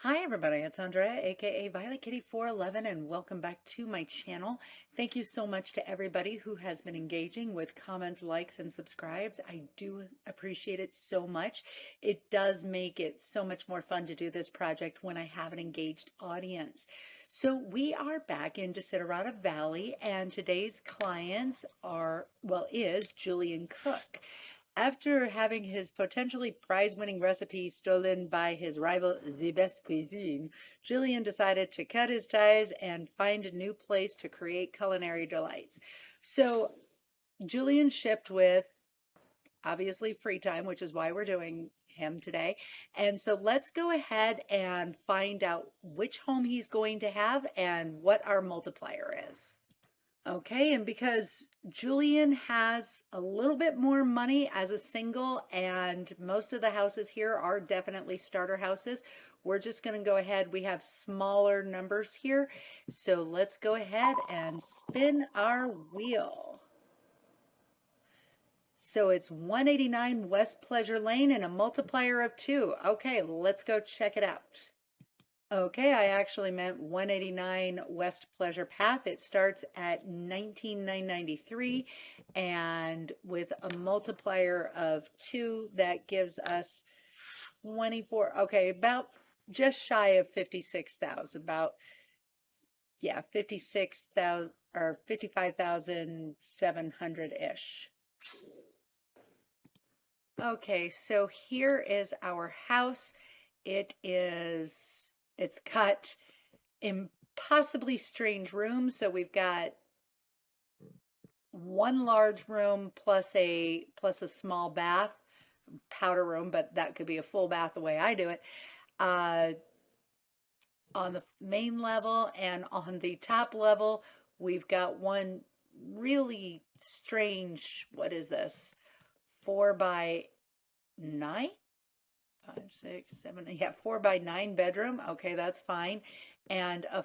Hi everybody, it's Andrea, aka Violet Kitty 411, and welcome back to my channel. Thank you so much to everybody who has been engaging with comments, likes, and subscribes. I do appreciate it so much. It does make it so much more fun to do this project when I have an engaged audience. So we are back in Desiderata Valley, and today's clients is Julian Cooke. After having his potentially prize-winning recipe stolen by his rival The Best Cuisine, Julian decided to cut his ties and find a new place to create culinary delights. So Julian shipped with, obviously, Freetime, which is why we're doing him today. And so let's go ahead and find out which home he's going to have and what our multiplier is. Okay, and because Julian has a little bit more money as a single, and most of the houses here are definitely starter houses, we're just going to go ahead. We have smaller numbers here, so let's go ahead and spin our wheel. So it's 189 West Pleasure Lane and a multiplier of 2. Okay, let's go check it out. Okay, I actually meant 189 West Pleasure Path. It starts at 19,993, and with a multiplier of 2, that gives us 24. Okay, about just shy of 56,000, about, yeah, 56,000 or 55,700-ish. Okay, so here is our house. It's cut in possibly strange rooms. So we've got one large room plus a small bath, powder room, but that could be a full bath the way I do it. On the main level and on the top level, we've got one really strange, what is this? 4x9? 5, 6, 7, yeah, 4x9 bedroom. Okay, that's fine. And a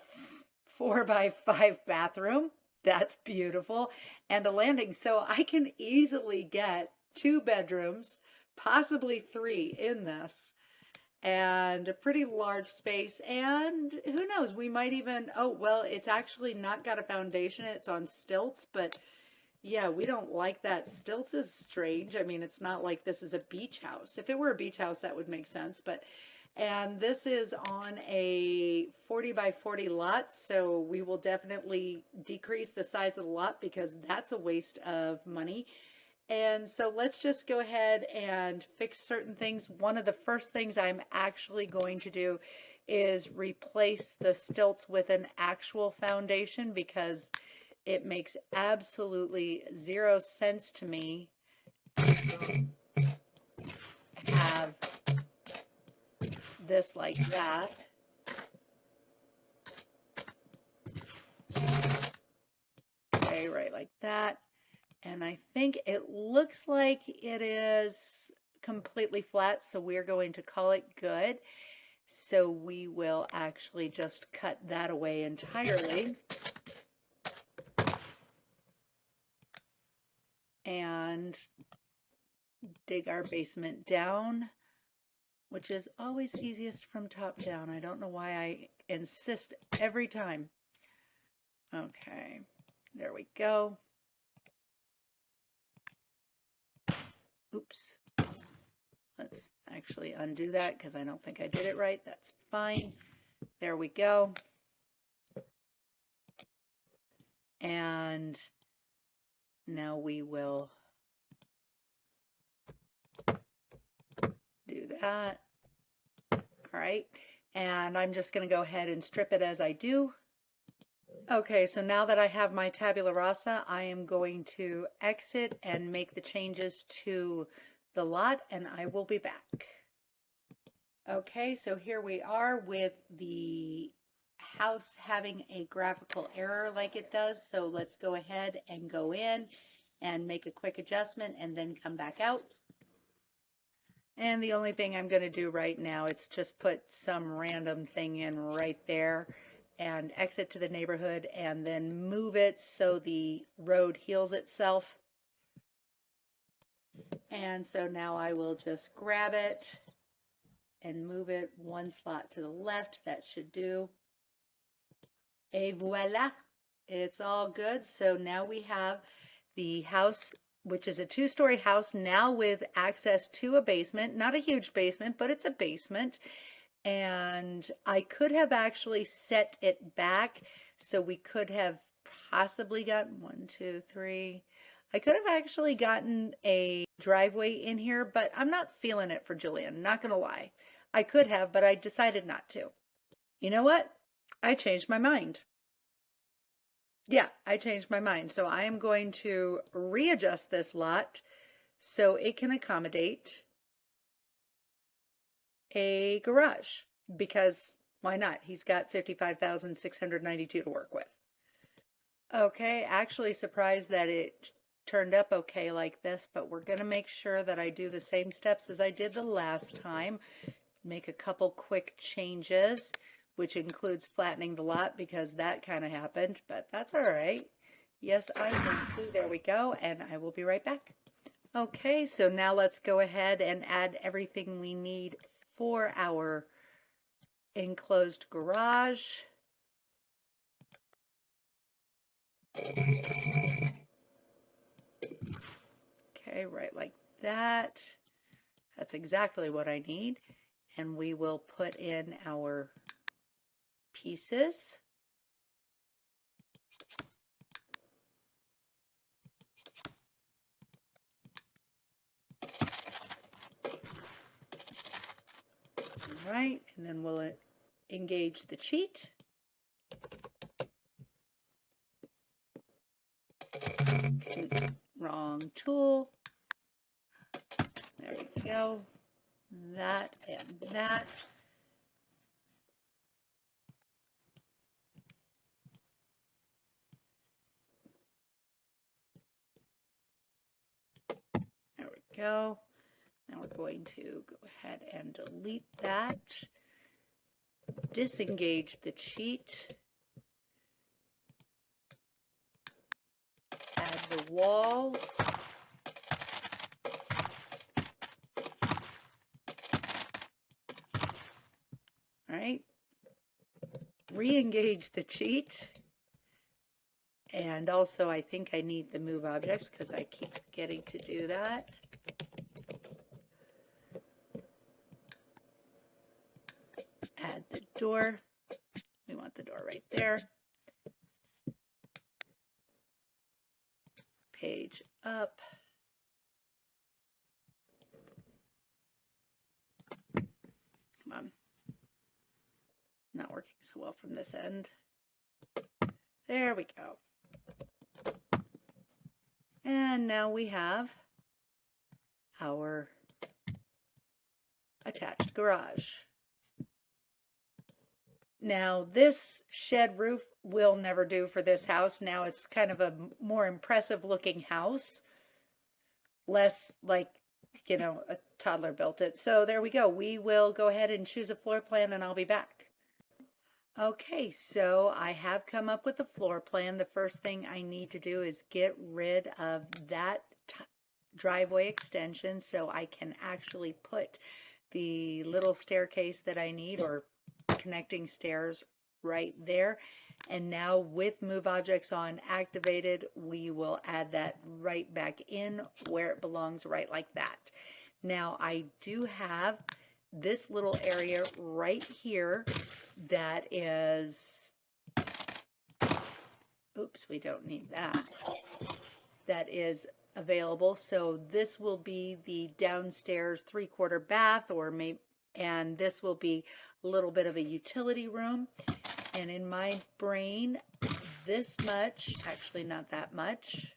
4x5 bathroom. That's beautiful. And a landing. So I can easily get 2 bedrooms, possibly 3 in this, and a pretty large space. And who knows, we might even, oh, well, it's actually not got a foundation. It's on stilts, but yeah, we don't like that. Stilts is strange. I mean, it's not like this is a beach house. If it were a beach house, that would make sense. And this is on a 40x40 lot, so we will definitely decrease the size of the lot because that's a waste of money. And so let's just go ahead and fix certain things. One of the first things I'm actually going to do is replace the stilts with an actual foundation because it makes absolutely 0 sense to me have this like that. Okay, right like that. And I think it looks like it is completely flat, so we're going to call it good. So we will actually just cut that away entirely. And dig our basement down, which is always easiest from top down. I don't know why I insist every time. Okay, there we go. Oops. Let's actually undo that because I don't think I did it right. That's fine. There we go. And now we will do that. All right. And I'm just going to go ahead and strip it as I do. Okay, so now that I have my tabula rasa, I am going to exit and make the changes to the lot, and I will be back. Okay, so here we are with the house having a graphical error like it does. So let's go ahead and go in and make a quick adjustment and then come back out. And the only thing I'm going to do right now is just put some random thing in right there and exit to the neighborhood and then move it so the road heals itself. And so now I will just grab it and move it one slot to the left. That should do. Et voila, it's all good. So now we have the house, which is a 2-story house now with access to a basement, not a huge basement, but it's a basement. And I could have actually set it back, so we could have possibly gotten 1, 2, 3. I could have actually gotten a driveway in here, but I'm not feeling it for Julian, not gonna lie. I could have, but I decided not to. You know what? I changed my mind. Yeah, I changed my mind. So I am going to readjust this lot so it can accommodate a garage, because why not? He's got 55,692 to work with. Okay, actually surprised that it turned up okay like this, but we're going to make sure that I do the same steps as I did the last time. Make a couple quick changes, which includes flattening the lot because that kind of happened, but that's all right. Yes, I want to. There we go, and I will be right back. Okay, so now let's go ahead and add everything we need for our enclosed garage. Okay, right like that. That's exactly what I need. And we will put in our pieces. All right, and then we'll engage the cheat. Okay, wrong tool. There we go. That and that. There we go. Now we're going to go ahead and delete that. Disengage the cheat. Add the walls. All right. Re-engage the cheat. And also I think I need the move objects because I keep forgetting to do that. Add the door. We want the door right there. Page up. Come on. Not working so well from this end. There we go. And now we have our attached garage. Now this shed roof will never do for this house. Now it's kind of a more impressive looking house. Less like, you know, a toddler built it. So there we go. We will go ahead and choose a floor plan and I'll be back. Okay, so I have come up with a floor plan. The first thing I need to do is get rid of that driveway extension so I can actually put the little staircase that I need, or connecting stairs, right there. And now with move objects on activated, we will add that right back in where it belongs, right like that. Now I do have this little area right here that is, oops, we don't need that. That is available. So this will be the downstairs 3/4 bath, or maybe, and this will be a little bit of a utility room. And in my brain, this much, actually not that much,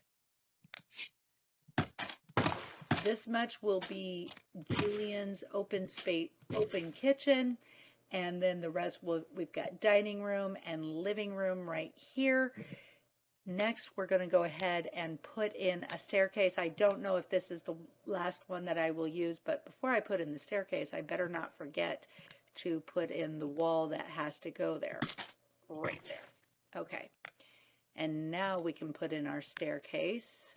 this much will be Julian's open space, open kitchen, and then the rest we've got dining room and living room right here. Next, we're going to go ahead and put in a staircase. I don't know if this is the last one that I will use, but before I put in the staircase, I better not forget to put in the wall that has to go there, right there. Okay, and now we can put in our staircase.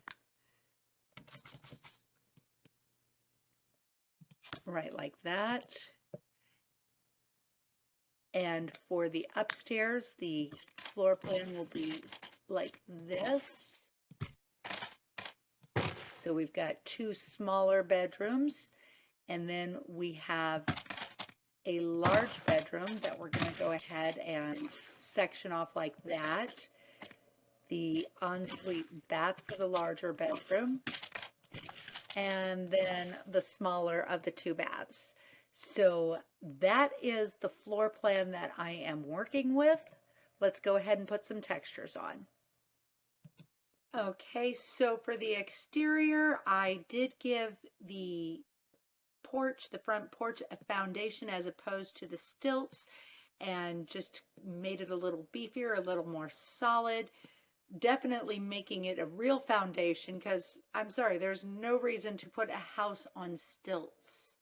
Right like that. And for the upstairs, the floor plan will be like this. So we've got two smaller bedrooms, and then we have a large bedroom that we're going to go ahead and section off like that. The ensuite bath for the larger bedroom, and then the smaller of the two baths. So that is the floor plan that I am working with. Let's go ahead and put some textures on. Okay, so for the exterior, I did give the porch, the front porch, a foundation as opposed to the stilts, and just made it a little beefier, a little more solid. Definitely making it a real foundation, because I'm sorry, there's no reason to put a house on stilts.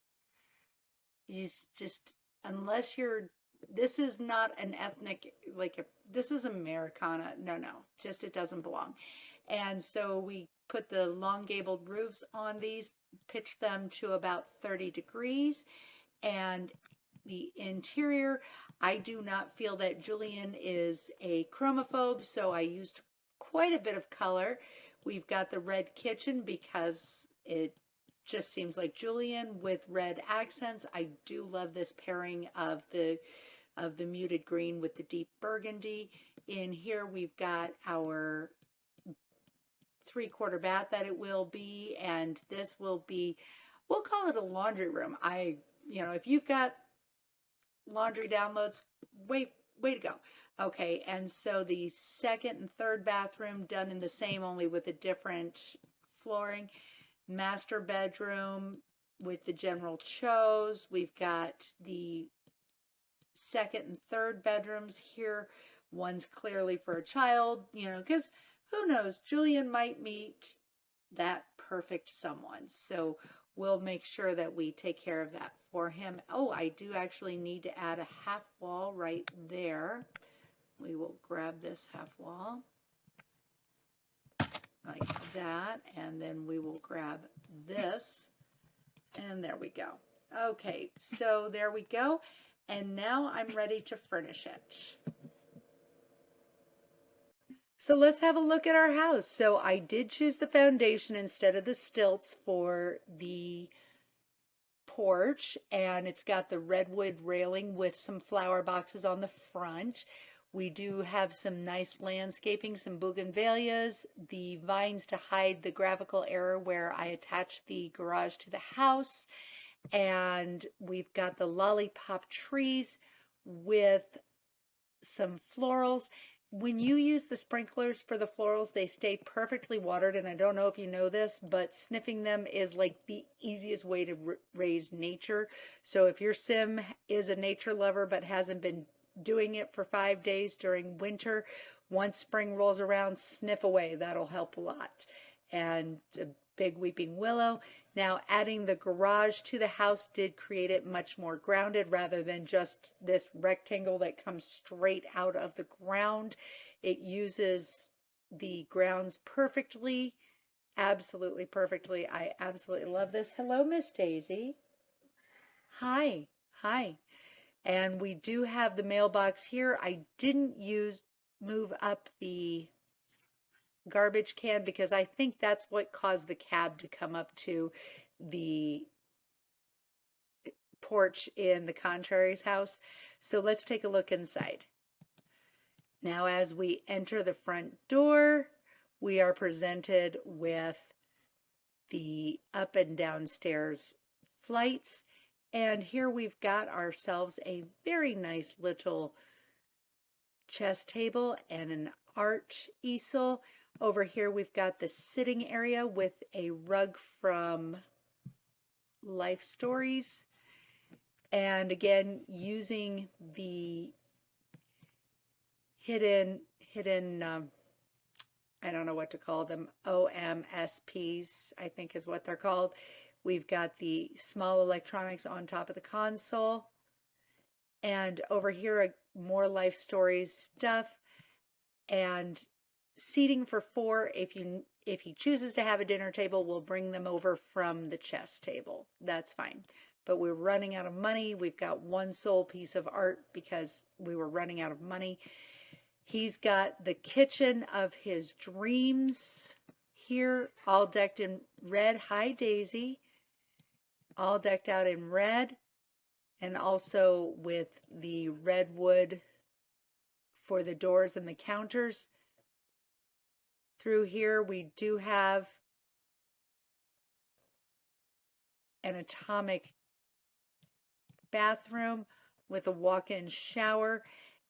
It's just, unless you're, this is not an ethnic, this is Americana. No, just it doesn't belong. And so we put the long gabled roofs on these, pitched them to about 30 degrees. And the interior, I do not feel that Julian is a chromophobe, so I used quite a bit of color. We've got the red kitchen because it just seems like Julian with red accents. I do love this pairing of the muted green with the deep burgundy. In here we've got our 3/4 bath that it will be, and this will be, we'll call it a laundry room. If you've got laundry downloads, way to go. Okay, and so the second and third bathroom done in the same, only with a different flooring. Master bedroom with the general chose. We've got the second and third bedrooms here. One's clearly for a child, because who knows, Julian might meet that perfect someone. So we'll make sure that we take care of that for him. Oh, I do actually need to add a half wall right there. We will grab this half wall like that, and then we will grab this, and there we go. Okay, so there we go, and now I'm ready to furnish it. So let's have a look at our house. So I did choose the foundation instead of the stilts for the porch, and it's got the redwood railing with some flower boxes on the front. We do have some nice landscaping, some bougainvilleas, the vines to hide the graphical error where I attached the garage to the house, and we've got the lollipop trees with some florals. When you use the sprinklers for the florals, they stay perfectly watered, and I don't know if you know this, but sniffing them is like the easiest way to raise nature. So if your sim is a nature lover but hasn't been doing it for 5 days during winter, once spring rolls around, sniff away. That'll help a lot. And a big weeping willow. Now, adding the garage to the house did create it much more grounded rather than just this rectangle that comes straight out of the ground. It uses the grounds perfectly, absolutely perfectly. I absolutely love this. Hello, Miss Daisy. Hi. And we do have the mailbox here. I didn't move up the garbage can because I think that's what caused the cab to come up to the porch in the contrary's house. So let's take a look inside. Now, as we enter the front door, we are presented with the up and downstairs flights. And here we've got ourselves a very nice little chess table and an art easel. Over here we've got the sitting area with a rug from Life Stories. And again, using the hidden I don't know what to call them, OMSPs, I think is what they're called. We've got the small electronics on top of the console. And over here, more Life Stories stuff. And seating for 4. If he chooses to have a dinner table, we'll bring them over from the chess table. That's fine. but we're running out of money. We've got one sole piece of art because we were running out of money. He's got the kitchen of his dreams here, all decked in red. Hi, Daisy. All decked out in red, and also with the red wood for the doors and the counters. Through here, we do have an atomic bathroom with a walk-in shower,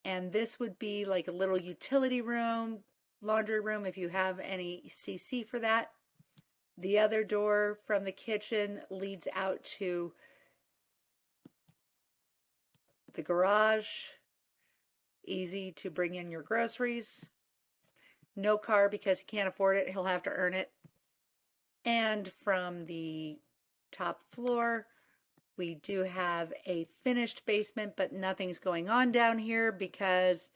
and this would be like a little utility room, laundry room if you have any CC for that. The other door from the kitchen leads out to the garage. Easy to bring in your groceries. No car because he can't afford it. He'll have to earn it. And from the top floor, we do have a finished basement, but nothing's going on down here because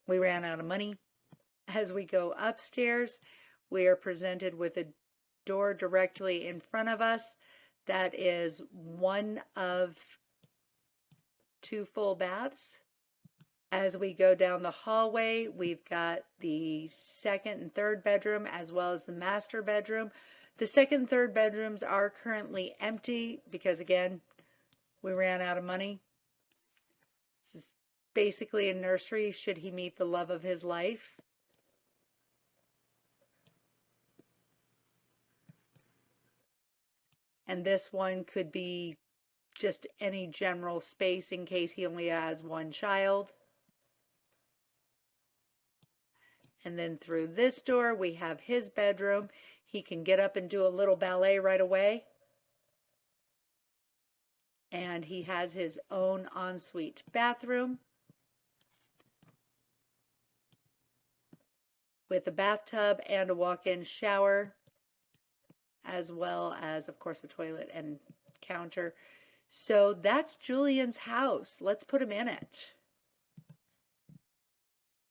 we ran out of money. As we go upstairs, we are presented with a door directly in front of us that is one of 2 full baths. As we go down the hallway, we've got the second and third bedroom as well as the master bedroom. The second and third bedrooms are currently empty because, again, we ran out of money. This is basically a nursery should he meet the love of his life. And this one could be just any general space in case he only has one child. And then through this door, we have his bedroom. He can get up and do a little ballet right away. And he has his own ensuite bathroom with a bathtub and a walk-in shower, as well as, of course, a toilet and counter. So that's Julian's house. Let's put him in it.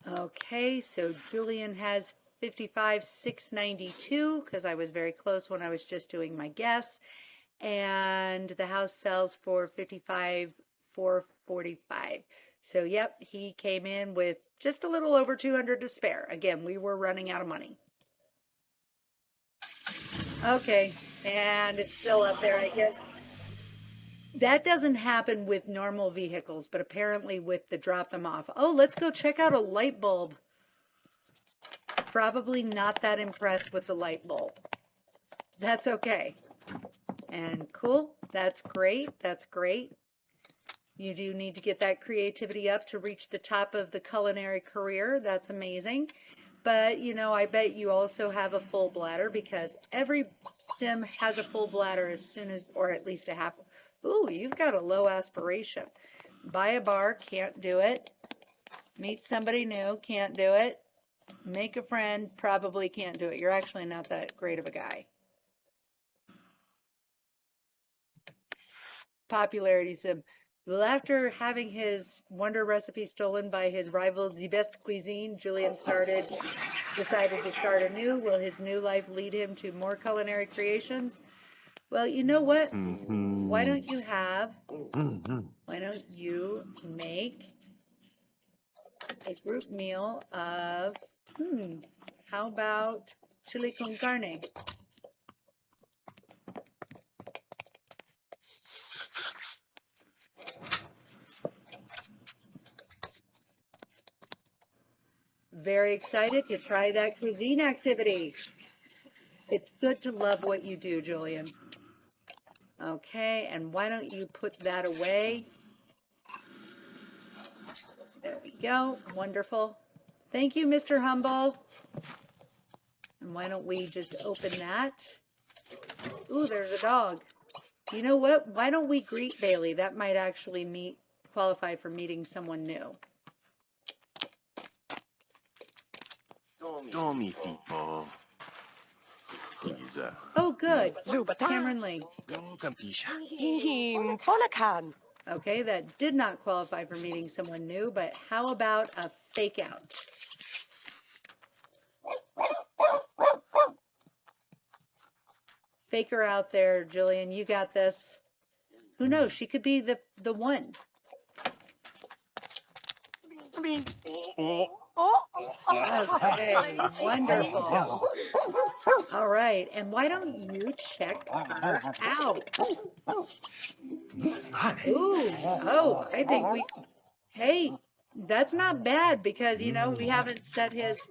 Okay, so Julian has 55,692 because I was very close when I was just doing my guess. And the house sells for 55,445. So yep, he came in with just a little over 200 to spare. Again, we were running out of money. Okay, and it's still up there, I guess. That doesn't happen with normal vehicles, but apparently with the drop them off. Oh, let's go check out a light bulb. Probably not that impressed with the light bulb. That's okay. And cool, that's great, that's great. You do need to get that creativity up to reach the top of the culinary career. That's amazing. But, you know, I bet you also have a full bladder because every sim has a full bladder as soon as, or at least a half. Ooh, you've got a low aspiration. Buy a bar, can't do it. Meet somebody new, can't do it. Make a friend, probably can't do it. You're actually not that great of a guy. Popularity sim. Well, after having his wonder recipe stolen by his rival The Best Cuisine, Julian decided to start anew. Will his new life lead him to more culinary creations? Well, you know what? Why don't you make a group meal of, how about chili con carne? Very excited to try that cuisine activity. It's good to love what you do, Julian. Okay, and why don't you put that away? There we go. Wonderful. Thank you, Mr. Humble. And why don't we just open that? Ooh, there's a dog. You know what? Why don't we greet Bailey? That might actually qualify for meeting someone new. Domi people. Oh, good. Camryn Lee. Okay, that did not qualify for meeting someone new, but how about a fake out? Fake her out there, Julian. You got this. Who knows? She could be the one. Okay, wonderful. All right, and why don't you check her out? Ooh, oh, I think we, hey, that's not bad because, you know, we haven't set his,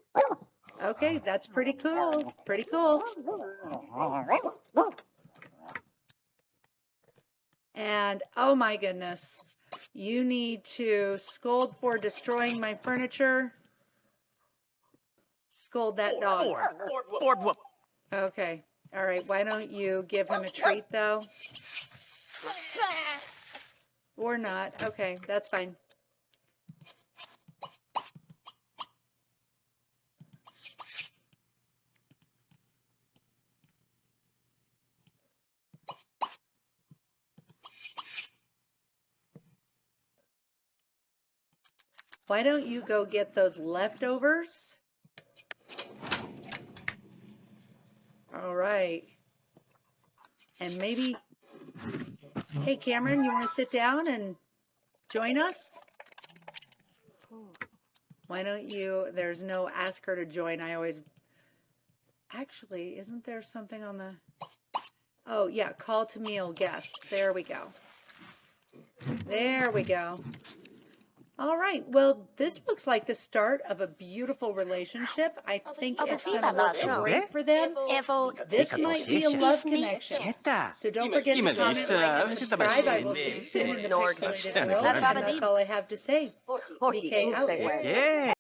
okay, that's pretty cool, pretty cool. And, oh my goodness, you need to scold for destroying my furniture. Scold that dog. Okay, all right, why don't you give him a treat though? Or not, okay, that's fine. Why don't you go get those leftovers? All right. And maybe, hey, Camryn, you want to sit down and join us? Why don't you, there's no ask her to join. I always, actually, isn't there something on the, oh yeah, call to meal guests. There we go. There we go. All right, well, this looks like the start of a beautiful relationship. I think it's going to look great for them. This might be a love connection. So don't forget to comment, like, and subscribe. I will see you soon in the pixelated world. And that's all I have to say. BK out.